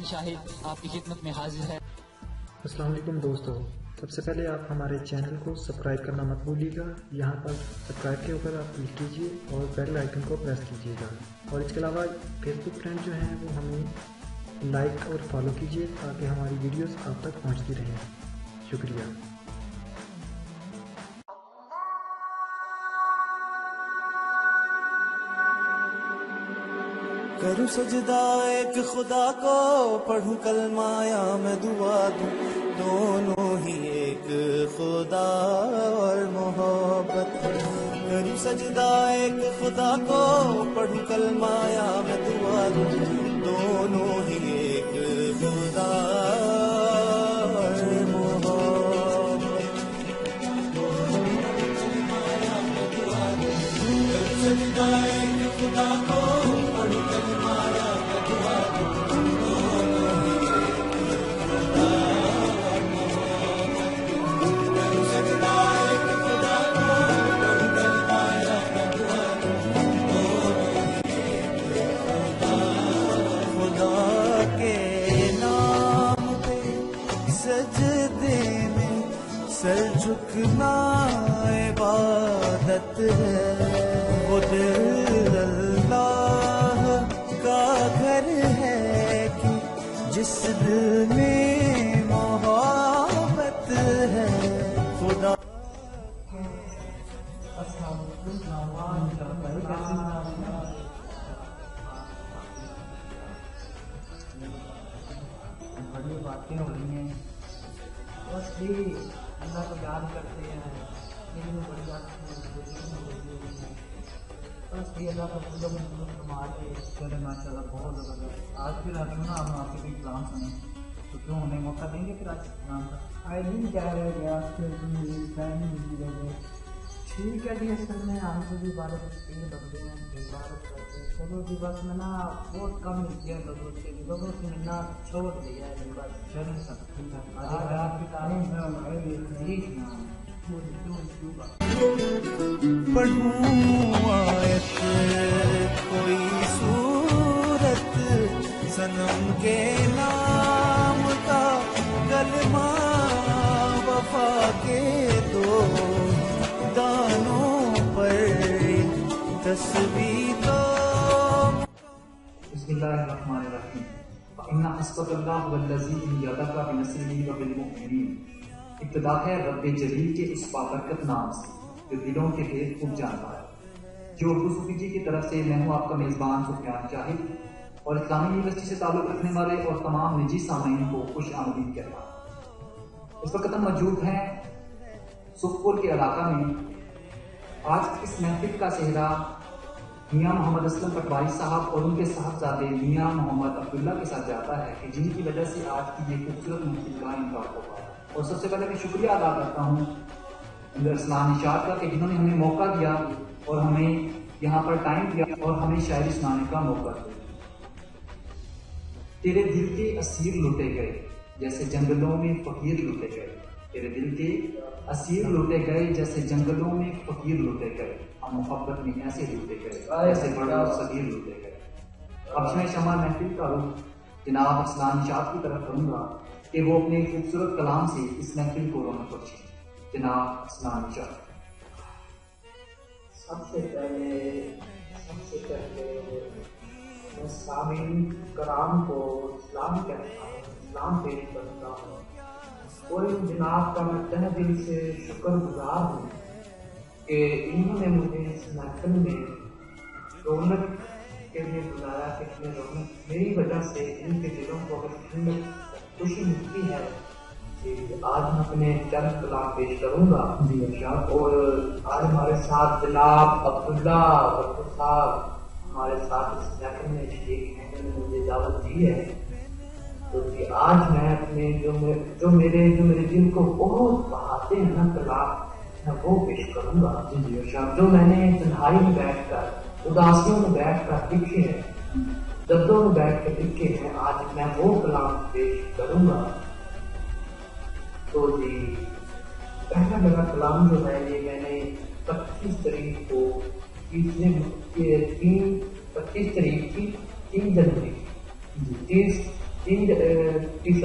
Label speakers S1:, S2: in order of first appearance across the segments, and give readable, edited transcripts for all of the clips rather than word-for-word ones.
S1: ارسلان شاہد آپ کی خدمت میں حاضر ہے۔
S2: السلام علیکم دوستو، سب سے پہلے آپ ہمارے چینل کو سبسکرائب کرنا مت بھولیے گا۔ یہاں پر سبسکرائب کے اوپر آپ کلک کیجیے اور بیل آئیکن کو پریس کیجیے گا، اور اس کے علاوہ فیس بک فرینڈ جو ہیں وہ ہمیں لائک اور فالو کیجیے تاکہ ہماری ویڈیوز آپ تک پہنچتی رہیں۔ شکریہ۔
S3: کروں سجدہ ایک خدا کو، پڑھوں کلمہ یا میں دعا دوں، دونوں ہی ایک خدا اور محبت۔ کروں سجدہ ایک خدا کو، پڑھوں کلمہ یا میں دعا دوں، دونوں ہی ایک خدا اور محبت۔ کروں سجدہ ایک خدا کو، پڑھوں کلمہ یا میں دعا دوں، دونوں ہی ایک خدا اور محبت۔ کروں سجدہ ایک خدا کو، پڑھوں کلمہ یا میں دعا دوں، دونوں ہی ایک خدا کے نام پہ سجدے میں سر جھکنا عبادت ہے۔ وہ دل اللہ کا گھر ہے کہ جس دل میں محبت ہے خدا۔
S4: بڑی باتیں ہو رہی ہیں، بس بھی اللہ کو یاد کرتے ہیں، لیکن بڑی بات بس بھی اللہ کا فضل فرما کے چلے ماشاء اللہ بہت زبردست۔ آج پھر آپ نا ہم آپ کے بھی کلام سنیں تو کیوں انہیں موقع دیں گے پھر آج کلام کا؟ آئے نہیں کیا رہ گیا ٹائم نہیں رہ گئے، ٹھیک ہے جی۔ اصل میں ہم سے بھی عبادت بنتے ہیں، عبادت کرتے ہیں، چلو جی بس میں نا بہت کم ملتی ہے لوگوں سے، لوگوں سے ملنا چھوڑ دیا ہے جی بس۔ چلیں سب ٹھیک ہے، آج آپ کی تعلیم ہے ہمارے لیے ٹھیک ہے۔
S3: پڑھوں آیت کوئی صورت، صنم کے نام کا کلمہ، وفا کے دو دانوں پر تصویر دو۔
S5: بسم اللہ الرحمن الرحیم۔ فإن حسبک اللہ والذی ایدک بنصرہ وبالمؤمنین۔ ابتدا ہے رب جلیل کے اس بابرکت نام سے جو دلوں کے بھید خوب جانتا ہے۔ جو اردو صوفی جی کی طرف سے میں ہوں آپ کا میزبان سفیان شاہد، اور اسلامی یونیورسٹی سے تعلق رکھنے والے اور تمام نجی سامعین کو خوش آمدید کہتا ہوں۔ اس وقت ہم موجود ہیں سکھپور کے علاقہ میں۔ آج اس محفل کا سہرا میاں محمد اسلم پٹواری صاحب اور ان کے صاحبزادے میاں محمد عبداللہ کے ساتھ جاتا ہے کہ جن کی وجہ سے آج کی یہ خوبصورت محفل کا انعقاد ہو پایا۔ اور سب سے پہلے میں شکریہ ادا کرتا ہوں ارسلان نشاد کا کہ جنہوں نے ہمیں موقع دیا اور ہمیں یہاں پر ٹائم دیا اور ہمیں شاعری سنانے کا موقع دیا۔ تیرے دل کے اسیر لوٹے گئے جیسے جنگلوں میں فقیر لوٹے گئے، تیرے دل کے اسیر لوٹے گئے جیسے جنگلوں میں فقیر لوٹے گئے، ہم محبت میں ایسے لوٹے گئے جیسے بڑے اور صغیر لوٹے گئے۔ اب میں شمع محفل کا رخ جناب ارسلان نشاد کی طرف کروں گا کہ وہ اپنے خوبصورت کلام سے اس محفل کو رونق بخشیں۔ جناب ارسلان نشاد۔
S4: سب سے پہلے میں سامعین کرام کو اسلام کہتا ہوں، اسلام پیش کرتا ہوں، اور ان جناب کا میں تہ دل سے شکر گزار ہوں کہ انہوں نے مجھے اس محفل میں رونق کے لیے بلایا کہ اس میں رونق میری وجہ سے ان کے دلوں کو اگر ٹھنڈک خوشی ملتی ہے کہ آج میں اپنے چند کلام پیش کروں گا۔ اور آج ہمارے ساتھ جناب عبداللہ بٹو صاحب ہمارے ساتھ اس محفل میں شریک ہیں، انہوں نے مجھے دعوت دی ہے، تو آج میں اپنے جو میرے دل کو بہت بہاتے ہیں نا کلام، میں وہ پیش کروں گا جو میں نے تنہائی میں بیٹھ کر، اداسیوں میں بیٹھ کر لکھے ہیں، دردوں میں بیٹھ کر لکھے ہیں، آج میں وہ کلام پیش کروں گا۔ تو جی پہلا میرا کلام جو ہے یہ میں نے 25 تاریخ کو 25 تاریخ کی 3 جنوری 3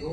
S4: 2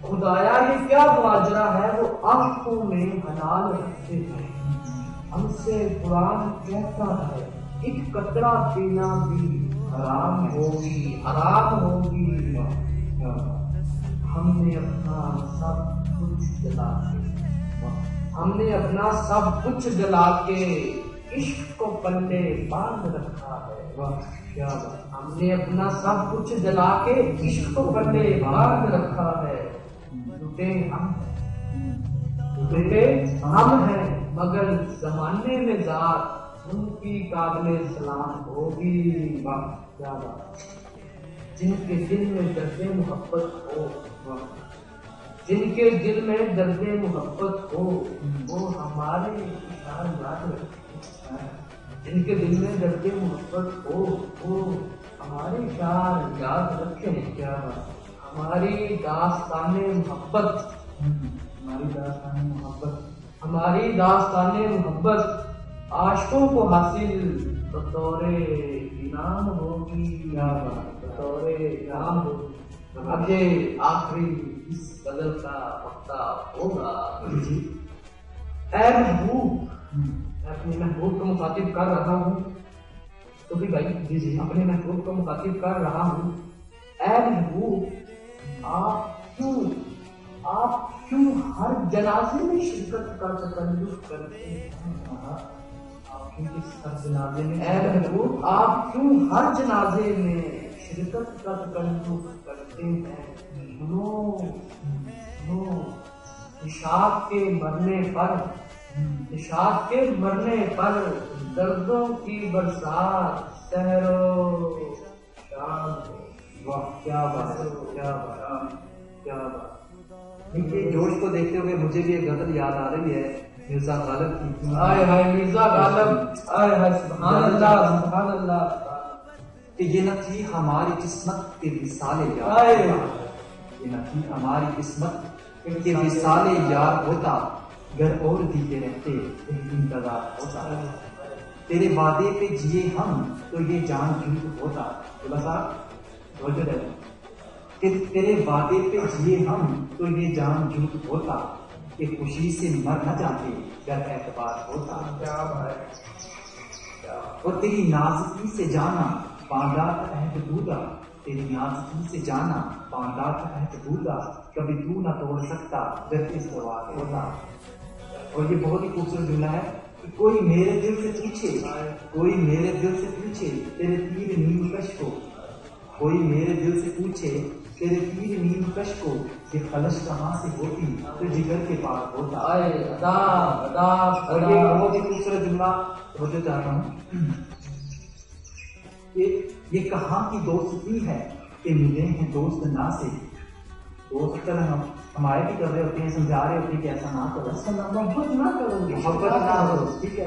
S4: خدایا یہ کیا ماجرا ہے وہ آنکھوں میں حلال رکھتے ہیں. ہم سے قرآن کہتا ہے ایک قطرہ پینا بھی حرام ہوگی حرام ہوگی. ہم نے اپنا سب کچھ جلا کے ہم نے اپنا سب کچھ جلا کے عشق کو پلے باندھ رکھا ہے. ہم نے اپنا سب کچھ جلا کے عشق کو پلے باندھ رکھا ہے. ٹوٹے ہم ہیں مگر زمانے میں ذات ان کی قابل سلام ہوگی. کیا بات. جن کے دل میں درد محبت ہو جن کے دل میں درد محبت ہو وہ ہمارے اشعار یاد رکھیں. جن کے دل میں درد محبت ہو وہ ہمارے اشعار یاد رکھیں. کیا بات. ہماری داستان محبت ہماری داستان محبت عاشقوں کو حاصل بطور انعام ہوگی. بطور انعام ہوگی. اب یہ آخری اس غزل کا وقتہ ہوگا. اے محبوب, میں اپنے محبوب کو مخاطب کر رہا ہوں. تو بھی بھائی اپنے محبوب کو مخاطب کر رہا ہوں. اے محبوب, آپ کیوں ہر جنازے میں شرکت کا تکلف کرتے ہیں؟ اے محبوب, آپ کیوں ہر جنازے میں شرکت کا تکلف کرتے ہیں؟ نشاط کے مرنے پر دردوں کی برسات سحر و شام. واہ, کیا بات ہے, کیا بات, کیا بات. دیکھیے جوش کو دیکھتے ہوئے مجھے بھی ایک غزل یاد آ رہی ہے مرزا غالب کی. ہائے ہائے مرزا غالب, ہائے ہائے سبحان اللہ سبحان اللہ. کہ یہ نہ تھی ہماری قسمت کے وصال یار, یہ نہ تھی ہماری قسمت کے وصال یار ہوتا گھر اور دیتے رہتے انتظار ہوتا. تیرے وعدے پہ جیے ہم تو یہ جان جھوٹ ہوتا. کہ تیرے وعدے پہ جیے ہم تو یہ جان جھوٹ ہوتا. کہ خوشی سے مر نہ جاتے گر اعتبار ہوتا. اور تیری نازکی سے جانا بانڈا کا عہد ٹوٹا. تیری نازکی سے جانا بانڈا کا عہد ٹوٹا. کبھی تو نہ توڑ سکتا گر استوار ہوتا. اور یہ بہت ہی خوبصورت جملہ ہے کہ کوئی میرے دل سے پوچھے تیرے تیر نیم کش کو. کوئی میرے دل سے پوچھے تیرے تیر نیم کش کو. یہ خلش کہاں سے ہوتی تو جگر کے پاس ہوتا. اور یہ بہت ہی خوبصورت جملہ ہوتے چاہتا ہوں کہ یہ کہاں کی دوستی ہے کہ ملے ہیں دوست نہ سے. دوست کر ہمارے بھی کر رہے ہوتے ہیں, سمجھا رہے ہوتے ہیں کہ ایسا نہ کرو, محبت نہ کرو. ٹھیک ہے,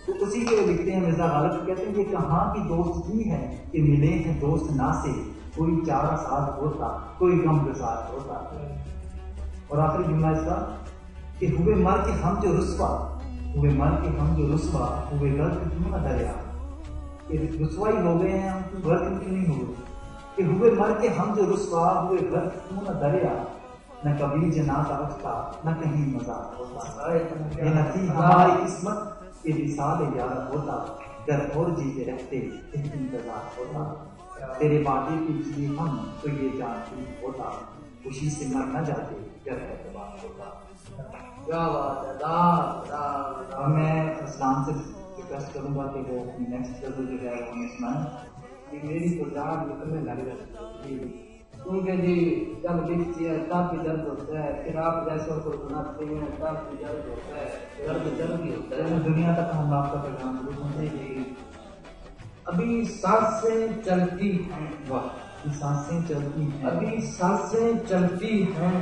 S4: تو اسی کے لکھتے ہیں مرزا غالب کہتے ہیں یہ کہاں کی دوستی ہے کہ ملے ہیں دوست نہ سے. کوئی چارہ ساتھ ہوتا کوئی غم گزار ہوتا. اور آخری جملہ اس کا کہ ہوئے مر کے ہم جو رسوا ہوئے غلط کیوں نہ دریا. کہ رسوائی ہو گئے ہیں ہم, غلط کیوں نہیں ہوئے. کہ ہوئے مر کے ہم جو رسوا ہوئے غلط کیوں نہ دریا. نہ کبھی جنازہ اٹھتا نہ کہیں مزاق ہوتا. یہ نہ تھی ہماری قسمت کہ وصال یار ہوتا. در اور جیتے رہتے انتظار ہوتا. تیرے وعدے پہ جیے ہم تو یہ جان ہوتا. خوشی سے مر نہ جاتے گر اعتبار ہوتا. کیا بات ہے. میں اسلام سے ریکویسٹ کروں گا کہ وہ اپنی نیکسٹ غزل جو ہے وہ ہمیں سنائیں. میری تو جان نکلنے لگ رہی ہے کیونکہ جی جب لکھتی ہے تب بھی درد ہوتا ہے. پھر آپ جیسے کو سناتے ہیں تب بھی درد ہوتا ہے. درد بھی ہوتا ہے. دنیا تک ہم آپ کا پیغام ضرور پہنچے. ابھی سانسیں چلتی ہیں. واہ, سانسیں چلتی ہیں. ابھی سانسیں چلتی ہیں.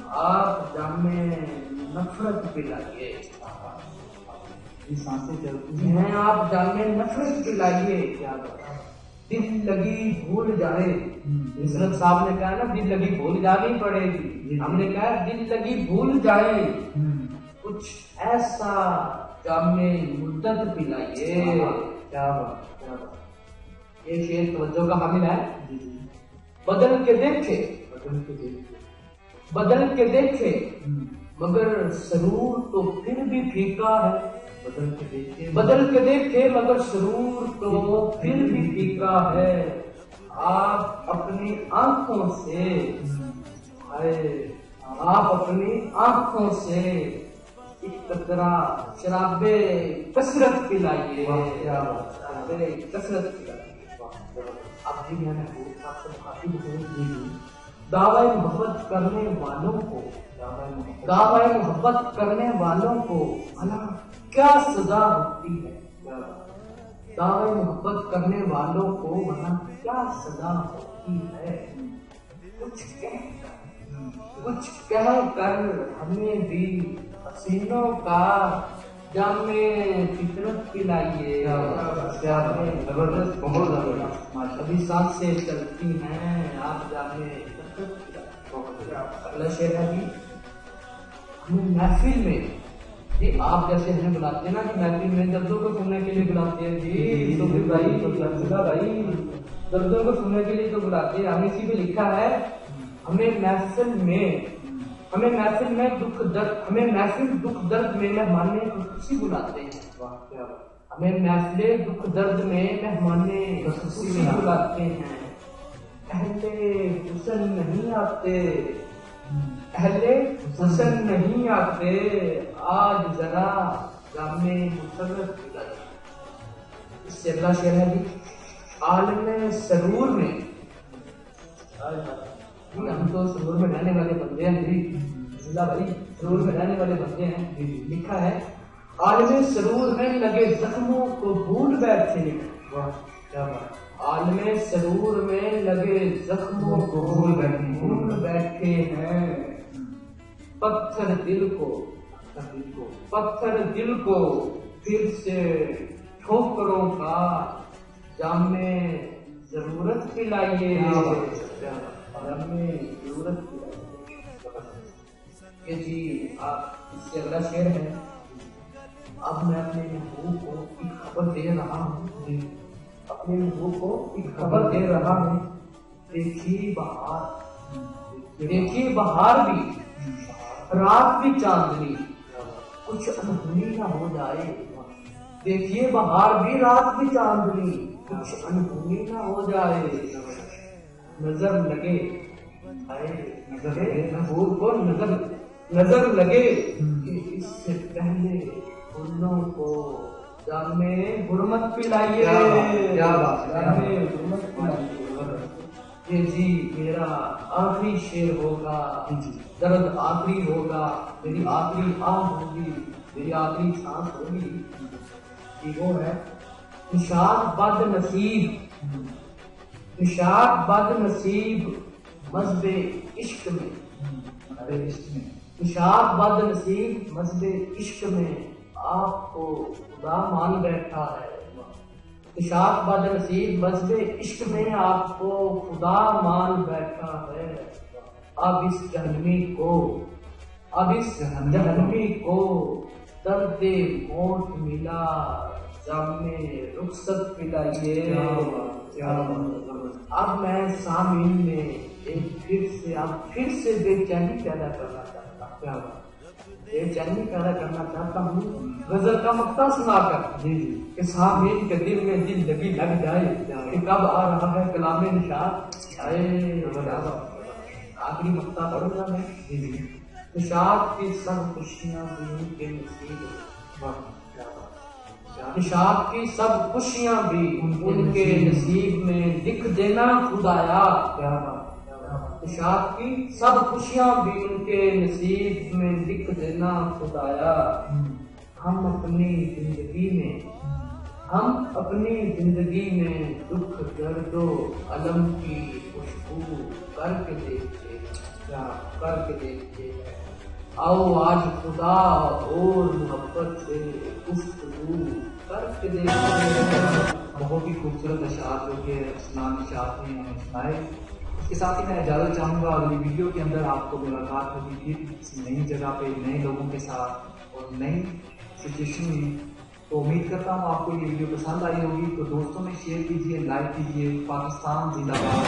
S4: آپ جامے نفرت پلائیے. سانسیں چلتی ہیں. آپ جامے نفرت پلائیے. کیا بتا دل لگی بھول جائے. حضرت صاحب نے کہا نا دل لگی بھول جانی پڑے گی. ہم نے کہا دل لگی بھول جائے. کچھ ایسا جامے مدت پلائیے. کیا بات. یہ شعر توجہ کا حامل ہے. بدل کے دیکھے بدل کے دیکھے مگر سرور تو پھر بھی پھیکا ہے، بدل کے دیکھے مگر سرور تو پھر بھی پھیکا ہے، آپ اپنی آنکھوں سے آپ اپنی آنکھوں سے ایک قطرہ شراب کثرت پلائیے، کثرت پلائیے۔ اب جی میں نے آپ سے مخاطب ہوں، دعوی محبت کرنے والوں کو، دعوی محبت کرنے والوں کو بھلا کیا سزا ہوتی ہے، دعوی محبت کرنے والوں کو بھلا کیا سزا ہوتی ہے، کچھ کہہ کر ہمیں بھی حسینوں کا جام فطرت پلائیے، زبردست، بہت زبردست، ابھی سانسیں چلتی ہیں آپ جامے اگلا شعر ہے جی، ہمیں محفل میں، جی آپ جیسے ہمیں بلاتے ہیں نا کہ محفل میں دردوں کو سننے کے لیے بلاتے ہیں جی، تو پھر بھائی دردوں کو سننے کے لیے تو بلاتے ہیں، ہم اسی پہ لکھا ہے ہمیں محفل میں دکھ درد میں مہمان خوشی بلاتے ہیں، ہمیں محفل دکھ درد میں مہمان خوشی بلاتے ہیں، اہل حسن نہیں آتے، اہل حسن نہیں آتے، آج ذرا جام مسرت پلائیے۔ اس سے اگلا شعر ہے جی، عالم سرور میں، ہم تو سرور میں رہنے والے بندے ہیں جی، اللہ بھائی سرور میں رہنے والے بندے ہیں، لکھا ہے عالم سرور میں لگے زخموں کو بھول بیٹھے، عالم سرور میں لگے زخموں کو بھول بیٹھے ہیں، پتھر دل کو پھر سے ٹھوکروں کا جام ضرورت پلائیے، کہ جی آپ اس سے اگلا شعر ہے، اب میں اپنے محبوب کو ایک خبر دے رہا ہوں، اپنے محبوب کو ایک خبر دے رہا ہوں، دیکھیے بہار بھی رات بھی چاندنی، کچھ انہونی نہ ہو جائے، دیکھیے بہار بھی رات بھی چاندنی، کچھ انہونی نہ ہو جائے، نظر لگے محبوب کو نظر لگے کہ اس سے پہلے پھولوں کو جام حرمت پلائیے، یہ جی میرا آخری شعر ہوگا، درد آخری ہوگا، میری آخری آہ ہوگی، میری آخری سانس ہوگی، یہ وہ ہے نشاد بد نصیب مذہب عشق میں، نشاد بد نصیب مذہب عشق میں آپ کو خدا مان بیٹھا ہے، نشاد بد نصیب مذہب عشق میں آپ کو خدا مان بیٹھا ہے، اب اس جہنمی کو درد موت ملا، جام رخصت پلائیے۔ اب میں سامعین میں ایک پھر سے بے چینی پیدا کرنا چاہتا ہوں، غزل کا مقطع سنا کر کہ سامعین کے دل میں دل لگی لگ جائے کہ کب آ رہا ہے کلام نشاد۔ آخری مقطع پڑھوں گا میں، نشاد کی سب خوشیاں بھی ان کے نصیب، نشاد کی سب خوشیاں بھی ان کے نصیب میں لکھ دینا خدایا، نشاد کی سب خوشیاں بھی ان کے نصیب میں لکھ دینا خدایا، ہم اپنی زندگی میں دکھ درد و علم کی خوشبو کر کے دیکھتے ہیں، آؤ آج خدا اور محبت سے گفتگو کر کے دیکھتے ہیں۔
S5: بہت ہی خوبصورت اشعار جو کہ اسلامی شاعر نے ہمیں سنائے۔ اس کے ساتھ ہی میں اجازت چاہوں گا، اگلی ویڈیو کے اندر آپ کو ملاقات ہوگی پھر کسی نئی جگہ پہ نئے لوگوں کے ساتھ اور نئی سچویشن میں۔ تو امید کرتا ہوں آپ کو یہ ویڈیو پسند آئی ہوگی، تو دوستوں میں شیئر کیجیے، لائک کیجیے۔ پاکستان زندہ باد۔